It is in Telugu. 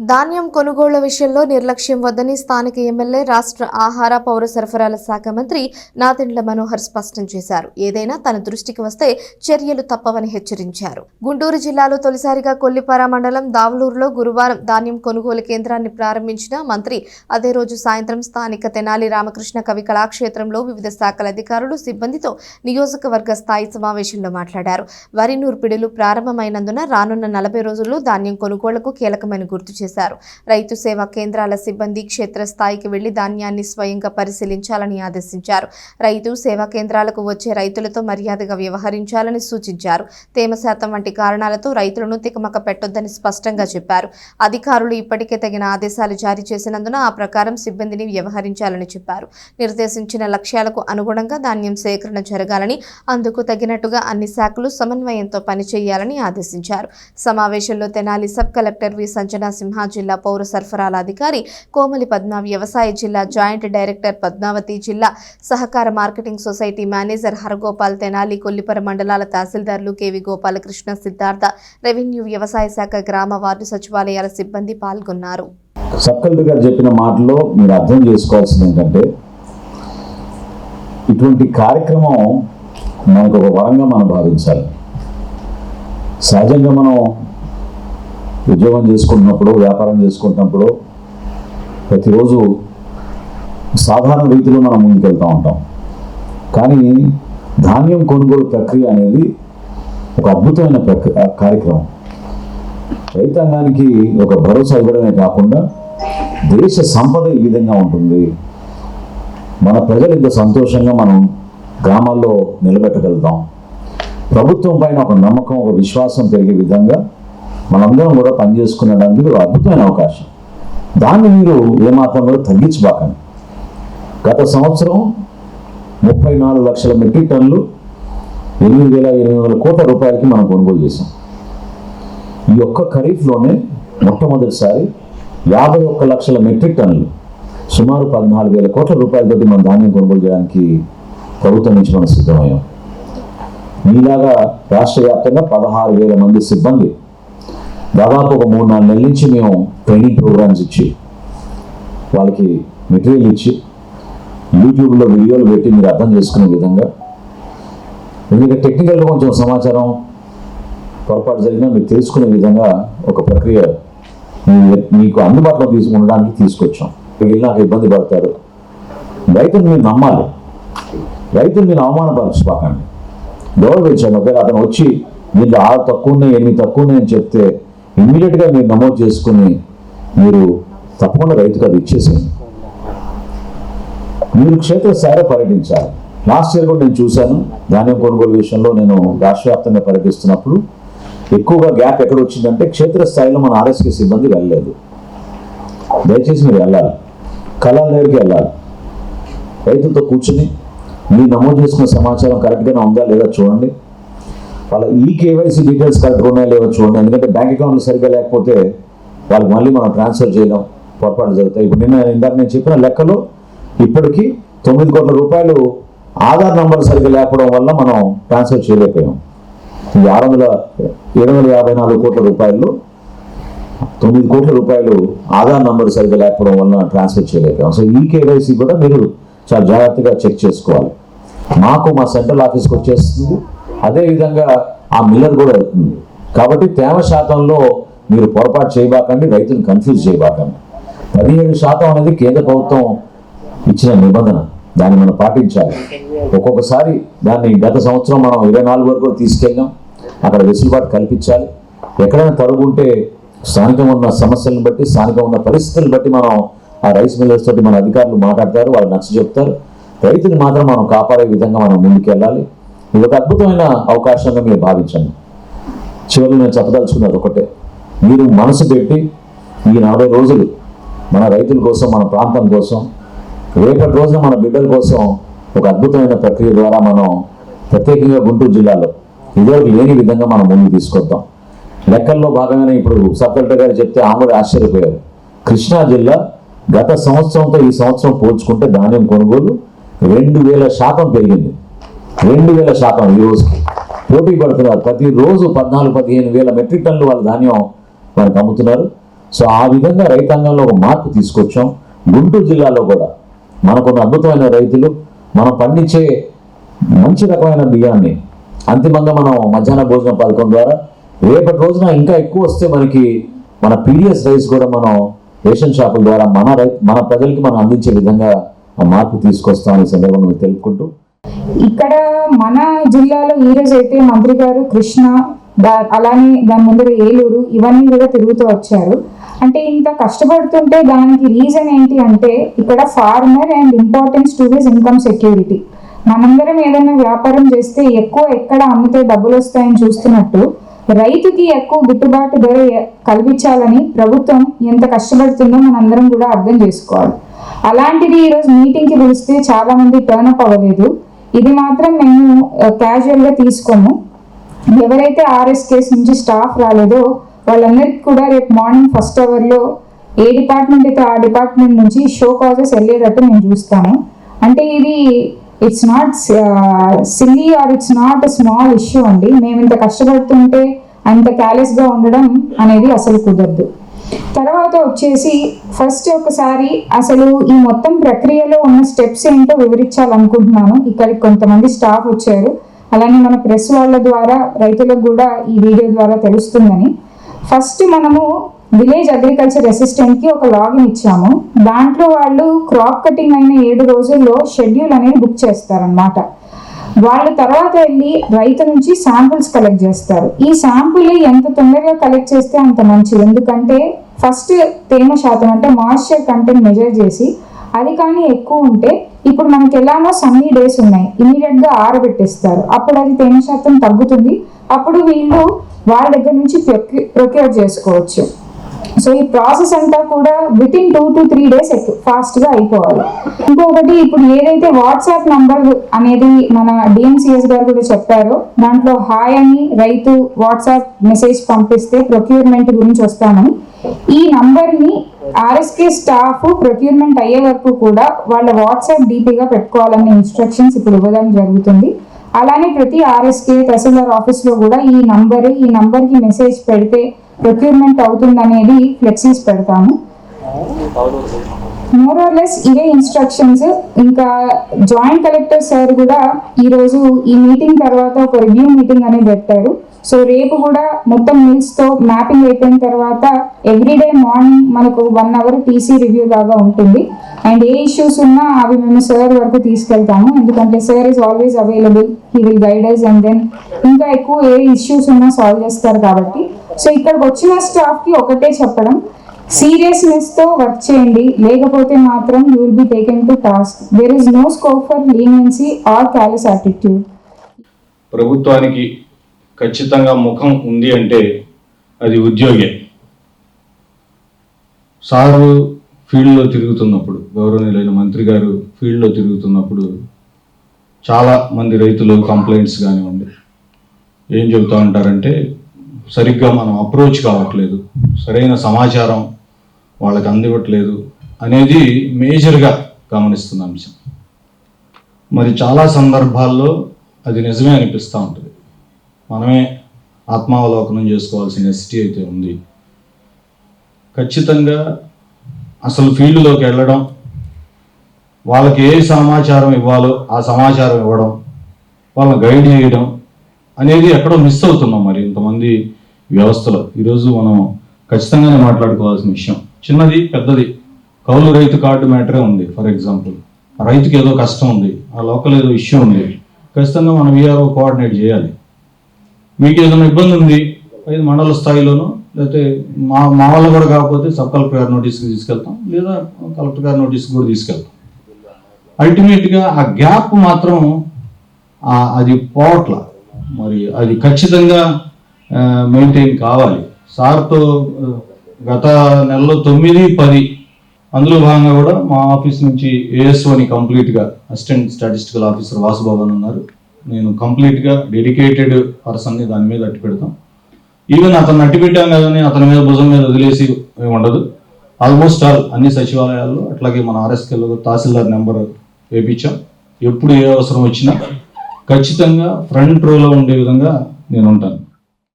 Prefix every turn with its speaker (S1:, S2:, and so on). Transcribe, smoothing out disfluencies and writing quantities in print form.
S1: ధాన్యం కొనుగోళ్ల విషయంలో నిర్లక్ష్యం వద్దని స్థానిక ఎమ్మెల్యే రాష్ట్ర ఆహార పౌర సరఫరాల శాఖ మంత్రి నాదెండ్ల మనోహర్ స్పష్టం చేశారు. ఏదైనా తన దృష్టికి వస్తే చర్యలు తప్పవని హెచ్చరించారు. గుంటూరు జిల్లాలో తొలిసారిగా కొల్లిపార మండలం దావలూరులో గురువారం ధాన్యం కొనుగోలు కేంద్రాన్ని ప్రారంభించిన మంత్రి అదే రోజు సాయంత్రం స్థానిక తెనాలి రామకృష్ణ కవి కళాక్షేత్రంలో వివిధ శాఖల అధికారులు సిబ్బందితో నియోజకవర్గ స్థాయి సమావేశంలో మాట్లాడారు. వరి నూర్పిడులు ప్రారంభమైనందున రానున్న 40 రోజుల్లో ధాన్యం కొనుగోళ్లకు కీలకమైన గుర్తు చేశారు. రైతు సేవా కేంద్రాల సిబ్బంది క్షేత్రస్థాయికి వెళ్లి ధాన్యాన్ని స్వయంగా పరిశీలించాలని ఆదేశించారు. రైతు సేవా కేంద్రాలకు వచ్చే రైతులతో మర్యాదగా వ్యవహరించాలని సూచించారు. తేమ శాతం వంటి కారణాలతో రైతులను తికమక పెట్టొద్దని స్పష్టంగా చెప్పారు. అధికారులు ఇప్పటికే తగిన ఆదేశాలు జారీ చేసినందున ఆ ప్రకారం సిబ్బందిని వ్యవహరించాలని చెప్పారు. నిర్దేశించిన లక్ష్యాలకు అనుగుణంగా ధాన్యం సేకరణ జరగాలని, అందుకు తగినట్టుగా అన్ని శాఖలు సమన్వయంతో పనిచేయాలని ఆదేశించారు. సమావేశంలో తెనాలి సబ్ కలెక్టర్ వి సంజనా సింహ, జిల్లా పౌర సరఫరాల అధికారి కోమలి పద్మ, వ్యవసాయ జిల్లా జాయింట్ డైరెక్టర్ పద్మావతి, జిల్లా సహకార marketing society manager Haragopal, Tenali Kollipara మండలాల తహసీల్దార్లు కేవి గోపాలకృష్ణ, సిద్ధార్థ, రెవెన్యూ, వ్యవసాయ శాఖ, గ్రామ వార్డు సచివాలయాల సిబ్బంది పాల్గొన్నారు.
S2: సబ్ కలెక్టర్ గారు చెప్పిన మాటలో మీరు అర్థం చేసుకోవాల్సింది ఏంటంటే, ఇటువంటి కార్యక్రమం మనకు ఒక వరంగా మనం భావించాలి. సహజంగా మనం ఉద్యోగం చేసుకుంటున్నప్పుడు, వ్యాపారం చేసుకుంటున్నప్పుడు ప్రతిరోజు సాధారణ రీతిలో మనం ముందుకెళ్తూ ఉంటాం. కానీ ధాన్యం కొనుగోలు ప్రక్రియ అనేది ఒక అద్భుతమైన కార్యక్రమం. రైతాంగానికి ఒక భరోసా ఇవ్వడమే కాకుండా దేశ సంపద ఈ విధంగా ఉంటుంది, మన ప్రజలు ఇంత సంతోషంగా మనం గ్రామాల్లో నిలబెట్టగలుగుతాం, ప్రభుత్వం పైన ఒక నమ్మకం, ఒక విశ్వాసం పెరిగే విధంగా మనందరం కూడా పనిచేసుకునేదానికి ఒక అద్భుతమైన అవకాశం. దాన్ని మీరు ఏమాత్రం కూడా తగ్గించబాకండి. గత సంవత్సరం 34 లక్షల మెట్రిక్ టన్నులు 8,800 కోట్ల రూపాయలకి మనం కొనుగోలు చేసాం. ఈ ఒక్క ఖరీఫ్లోనే మొట్టమొదటిసారి 51 లక్షల మెట్రిక్ టన్నులు, సుమారు 14,000 కోట్ల రూపాయలతోటి మనం ధాన్యం కొనుగోలు చేయడానికి ప్రభుత్వం నుంచి మనం సిద్ధమయ్యాం. మీలాగా రాష్ట్ర వ్యాప్తంగా 16,000 మంది సిబ్బంది దాదాపు ఒక 3-4 నెలల నుంచి మేము ట్రైనింగ్ ప్రోగ్రామ్స్ ఇచ్చి, వాళ్ళకి మెటీరియల్ ఇచ్చి, యూట్యూబ్లో వీడియోలు పెట్టి మీరు అర్థం చేసుకునే విధంగా, ఎందుకంటే టెక్నికల్గా కొంచెం సమాచారం పొరపాటు జరిగినా మీరు తెలుసుకునే విధంగా ఒక ప్రక్రియ మీకు అందుబాటులో ఉండడానికి తీసుకొచ్చాం. నాకు ఇబ్బంది పడతారు, రైతులు మీరు నమ్మాలి, రైతులు మీరు అవమానపరచుకోకండి, గౌరవించండి. ఒకవేళ అతను వచ్చి దీంట్లో 6 తక్కువ ఉన్నాయి, 8 తక్కువ ఉన్నాయి అని చెప్తే ఇమ్మీడియట్గా మీరు నమోదు చేసుకుని మీరు తప్పకుండా రైతుకు అది ఇచ్చేసేయండి. మీరు క్షేత్రస్థాయిలో పర్యటించాలి. లాస్ట్ ఇయర్ కూడా నేను చూశాను, ధాన్యం కొనుగోలు విషయంలో నేను రాష్ట్ర వ్యాప్తంగా పర్యటిస్తున్నప్పుడు ఎక్కువగా గ్యాప్ ఎక్కడ వచ్చిందంటే క్షేత్రస్థాయిలో మన ఆర్ఎస్కే సిబ్బంది వెళ్ళలేదు. దయచేసి మీరు వెళ్ళాలి, కళాల దగ్గరికి వెళ్ళాలి, రైతులతో కూర్చుని మీరు నమోదు చేసుకున్న సమాచారం కరెక్ట్గానే ఉందా లేదా చూడండి, వాళ్ళ కేవైసీ డీటెయిల్స్ కరెక్ట్గా ఉన్నాయా లేవో చూడండి. ఎందుకంటే బ్యాంక్ అకౌంట్లు సరిగ్గా లేకపోతే వాళ్ళకి మళ్ళీ మనం ట్రాన్స్ఫర్ చేయడం పొరపాటు జరుగుతాయి. ఇప్పుడు ఇందాక నేను చెప్పిన లెక్కలో ఇప్పటికీ 9 కోట్ల రూపాయలు ఆధార్ నంబర్ సరిగ్గా లేకపోవడం వల్ల మనం ట్రాన్స్ఫర్ చేయలేకపోయాం. ఈ 754 కోట్ల రూపాయలు 9 కోట్ల రూపాయలు ఆధార్ నంబర్ సరిగ్గా లేకపోవడం వల్ల ట్రాన్స్ఫర్ చేయలేకపోయాం. సో కేవైసీ కూడా మీరు చాలా జాగ్రత్తగా చెక్ చేసుకోవాలి. మాకు మా సెంట్రల్ ఆఫీస్కి వచ్చేస్తుంది, అదేవిధంగా ఆ మిల్లర్ కూడా వెళ్తుంది. కాబట్టి తేమ శాతంలో మీరు పొరపాటు చేయబాకండి, రైతులను కన్ఫ్యూజ్ చేయబాకండి. 17% అనేది కేంద్ర ప్రభుత్వం ఇచ్చిన నిబంధన, దాన్ని మనం పాటించాలి. ఒక్కొక్కసారి దాన్ని గత సంవత్సరం మనం 24 వరకు తీసుకెళ్ళాం, అక్కడ వెసులుబాటు కల్పించాలి. ఎక్కడైనా తరుగుంటే స్థానికంగా ఉన్న సమస్యలను బట్టి, స్థానికంగా ఉన్న పరిస్థితులను బట్టి మనం ఆ రైస్ మిల్లర్స్ తోటి మన అధికారులు మాట్లాడతారు, వాళ్ళు నచ్చ చెప్తారు. రైతుని మాత్రం మనం కాపాడే విధంగా మనం ముందుకెళ్ళాలి. ఇది ఒక అద్భుతమైన అవకాశంగా మీరు భావించండి. చివరిలో నేను చెప్పదలుచుకున్నది ఒకటే, మీరు మనసు పెట్టి ఈ 40 రోజులు మన రైతుల కోసం, మన ప్రాంతం కోసం, రేపటి రోజున మన బిడ్డల కోసం ఒక అద్భుతమైన ప్రక్రియ ద్వారా మనం ప్రత్యేకంగా గుంటూరు జిల్లాలో ఇదివరకు లేని విధంగా మనం ముందుకు తీసుకొద్దాం. లెక్కల్లో భాగంగానే ఇప్పుడు సబ్ కలెక్టర్ గారు చెప్తే ఆమె ఆశ్చర్యపోయారు. కృష్ణా జిల్లా గత సంవత్సరంతో ఈ సంవత్సరం పోల్చుకుంటే ధాన్యం కొనుగోలు 2000% పెరిగింది. 2000% ఈ రోజుకి పోటీ పడుతున్నారు. ప్రతిరోజు 14-15 వేల మెట్రిక్ టన్నులు వాళ్ళ ధాన్యం వాళ్ళకి అమ్ముతున్నారు. సో ఆ విధంగా రైతాంగంలో ఒక మార్పు తీసుకొచ్చాం. గుంటూరు జిల్లాలో కూడా మనకున్న అద్భుతమైన రైతులు మనం పండించే మంచి రకమైన బియ్యాన్ని అంతిమంగా మనం మధ్యాహ్న భోజన పథకం ద్వారా రేపటి రోజున ఇంకా ఎక్కువ వస్తే మనకి మన పీడిఎస్ రైస్ కూడా మనం రేషన్ షాపుల ద్వారా మన ప్రజలకి మనం అందించే విధంగా ఆ మార్పు తీసుకొస్తామని సందర్భంగా తెలుపుకుంటూ,
S3: ఇక్కడ మన జిల్లాలో ఈ రోజు అయితే మంత్రి గారు కృష్ణ, అలానే దాని ముందర ఏలూరు ఇవన్నీ కూడా తిరుగుతూ వచ్చారు. అంటే ఇంత కష్టపడుతుంటే దానికి రీజన్ ఏంటి అంటే ఇక్కడ farmer and importance to his income security. మనందరం ఏదైనా వ్యాపారం చేస్తే ఎక్కువ ఎక్కడ అమ్మితే డబ్బులు వస్తాయని చూస్తున్నట్టు రైతుకి ఎక్కువ గిట్టుబాటు ధర కల్పించాలని ప్రభుత్వం ఎంత కష్టపడుతుందో మనందరం కూడా అర్థం చేసుకోవాలి. అలాంటిది ఈరోజు మీటింగ్కి పిలిస్తే చాలా మంది టర్న్అప్ అవ్వలేదు. ఇది మాత్రం మేము క్యాజువల్గా తీసుకోము. ఎవరైతే ఆర్ఎస్కేస్ నుంచి స్టాఫ్ రాలేదో వాళ్ళందరికీ కూడా రేపు మార్నింగ్ ఫస్ట్ అవర్లో ఏ డిపార్ట్మెంట్ అయితే ఆ డిపార్ట్మెంట్ నుంచి షో కాజెస్ వెళ్ళేటట్టు మేము చూస్తాము. అంటే ఇది it's not silly or it's not small issue అండి. మేము ఇంత కష్టపడుతుంటే అంత క్యాలెస్గా ఉండడం అనేది అసలు కుదరదు. తర్వాత వచ్చేసి ఫస్ట్ ఒకసారి అసలు ఈ మొత్తం ప్రక్రియలో ఉన్న స్టెప్స్ ఏంటో వివరించాలనుకుంటున్నాను. ఇక్కడికి కొంతమంది స్టాఫ్ వచ్చారు, అలానే మన ప్రెస్ వాళ్ళ ద్వారా రైతులకు కూడా ఈ వీడియో ద్వారా తెలుస్తుందని. ఫస్ట్ మనము విలేజ్ అగ్రికల్చర్ అసిస్టెంట్కి ఒక లాగిన్ ఇచ్చాము. దాంట్లో వాళ్ళు క్రాప్ కటింగ్ అయిన 7 రోజుల్లో షెడ్యూల్ అనేది బుక్ చేస్తారనమాట. వాళ్ళు తర్వాత వెళ్ళి రైతు నుంచి శాంపుల్స్ కలెక్ట్ చేస్తారు. ఈ శాంపుల్ ఎంత తొందరగా కలెక్ట్ చేస్తే అంత మంచిది. ఎందుకంటే ఫస్ట్ తేమ శాతం అంటే మాయిశ్చర్ కంటెంట్ మెజర్ చేసి అది కానీ ఎక్కువ ఉంటే, ఇప్పుడు మనకి ఎలానో సన్నీ డేస్ ఉన్నాయి, ఇమీడియట్గా ఆరబెట్టేస్తారు. అప్పుడు అది తేమ శాతం తగ్గుతుంది. అప్పుడు వీళ్ళు వాళ్ళ దగ్గర నుంచి ప్రొక్యూర్ చేసుకోవచ్చు. సో ఈ ప్రాసెస్ అంతా కూడా వితిన్ 2 to 3 days ఫాస్ట్గా అయిపోవాలి. ఇంకొకటి, ఇప్పుడు ఏదైతే వాట్సాప్ నంబర్ అనేది మన డిఎంసిఎస్ గారు కూడా చెప్పారో, దాంట్లో హాయ్ అని రైతు వాట్సాప్ మెసేజ్ పంపిస్తే ప్రొక్యూర్మెంట్ గురించి వస్తామని, ఈ నంబర్ని ఆర్ఎస్కే స్టాఫ్ ప్రొక్యూర్మెంట్ అయ్యే వరకు కూడా వాళ్ళ వాట్సాప్ డీపీగా పెట్టుకోవాలనే ఇన్స్ట్రక్షన్స్ ఇప్పుడు ఇవ్వడం జరుగుతుంది. అలానే ప్రతి ఆర్ఎస్కే తహసీల్దార్ ఆఫీస్లో కూడా ఈ నంబర్కి మెసేజ్ పెడితే ప్రొక్యూర్మెంట్ అవుతుందనేది ఫ్లెక్సీస్ పెడతాము. మోర్ ఆర్ లెస్ ఇవే ఇన్స్ట్రక్షన్స్. ఇంకా జాయింట్ కలెక్టర్ సార్ కూడా ఈరోజు ఈ మీటింగ్ తర్వాత ఒక రివ్యూ మీటింగ్ అనేది పెట్టారు. సో రేపు కూడా మొత్తం మిల్స్తో మ్యాపింగ్ అయిపోయిన తర్వాత ఎవ్రీడే మార్నింగ్ మనకు 1 hour టీసీ రివ్యూ లాగా ఉంటుంది. అండ్ ఏ ఇష్యూస్ ఉన్నా అవి మేము సార్ వరకు తీసుకెళ్తాము. ఎందుకంటే sir is always available, he will guide us, and then ఇంకా ఎక్కువ ఏ ఇష్యూస్ ఉన్నా సాల్వ్ చేస్తారు కాబట్టి. సో ఇక్కడికి వచ్చిన స్టాఫ్కి ఒకటే చెప్పడం, సీరియస్నెస్తో వర్క్ చేయండి, లేకపోతే మాత్రం you will be taken to task. There is no scope for leniency or careless attitude.
S4: ప్రభుత్వానికి ఖచ్చితంగా ముఖం ఉంది అంటే అది ఉద్యోగే. సారు ఫీల్డ్లో తిరుగుతున్నప్పుడు, గౌరవనీయులైన మంత్రి గారు ఫీల్డ్లో తిరుగుతున్నప్పుడు చాలా మంది రైతులు కంప్లైంట్స్ కానివ్వండి ఏం చెబుతూ ఉంటారంటే, సరిగ్గా మనం అప్రోచ్ కావట్లేదు, సరైన సమాచారం వాళ్ళకి అందివ్వట్లేదు అనేది మేజర్గా గమనిస్తున్న అంశం. మరి చాలా సందర్భాల్లో అది నిజమే అనిపిస్తూ ఉంటుంది. మనమే ఆత్మావలోకనం చేసుకోవాల్సిన నెసిటీ అయితే ఉంది. ఖచ్చితంగా అసలు ఫీల్డ్లోకి వెళ్ళడం, వాళ్ళకి ఏ సమాచారం ఇవ్వాలో ఆ సమాచారం ఇవ్వడం, వాళ్ళని గైడ్ చేయడం అనేది ఎక్కడో మిస్ అవుతున్నాం మరి ఇంతమంది వ్యవస్థలో. ఈరోజు మనం ఖచ్చితంగానే మాట్లాడుకోవాల్సిన విషయం, చిన్నది పెద్దది, కౌలు రైతు కార్డు మ్యాటరే ఉంది. ఫర్ ఎగ్జాంపుల్, ఆ రైతుకి ఏదో కష్టం ఉంది, ఆ లోకల్ ఏదో ఇష్యూ ఉంది, ఖచ్చితంగా మనం వీఆర్ఓ కోఆర్డినేట్ చేయాలి. మీకు ఏదైనా ఇబ్బంది ఉంది, అది మండల స్థాయిలోనో లేకపోతే మా వల్ల కూడా కాకపోతే సబ్ కలెక్టర్ గారి నోటీస్కి తీసుకెళ్తాం, లేదా కలెక్టర్ గారి నోటీస్కి కూడా తీసుకెళ్తాం. అల్టిమేట్గా ఆ గ్యాప్ మాత్రం అది పోవట్ల. మరి అది ఖచ్చితంగా మెయింటైన్ కావాలి. సార్తో గత నెలలో 9, 10 అందులో భాగంగా కూడా మా ఆఫీస్ నుంచి ఏఎస్ఓని కంప్లీట్గా, అసిస్టెంట్ స్టాటిస్టికల్ ఆఫీసర్ వాసుబాబు అని ఉన్నారు, నేను కంప్లీట్గా డెడికేటెడ్ పర్సన్ని దాని మీద అట్టి పెడతాం. ఈవెన్ అతను అట్టి పెట్టాం కదని అతని మీద భుజం మీద వదిలేసి ఉండదు. ఆల్మోస్ట్ ఆల్ అన్ని సచివాలయాల్లో, అట్లాగే మన ఆర్ఎస్కేలో తహసీల్దార్ నెంబర్ వేయించాం. ఎప్పుడు ఏ అవసరం వచ్చినా ఖచ్చితంగా ఫ్రంట్ రోలో ఉండే విధంగా నేను ఉంటాను.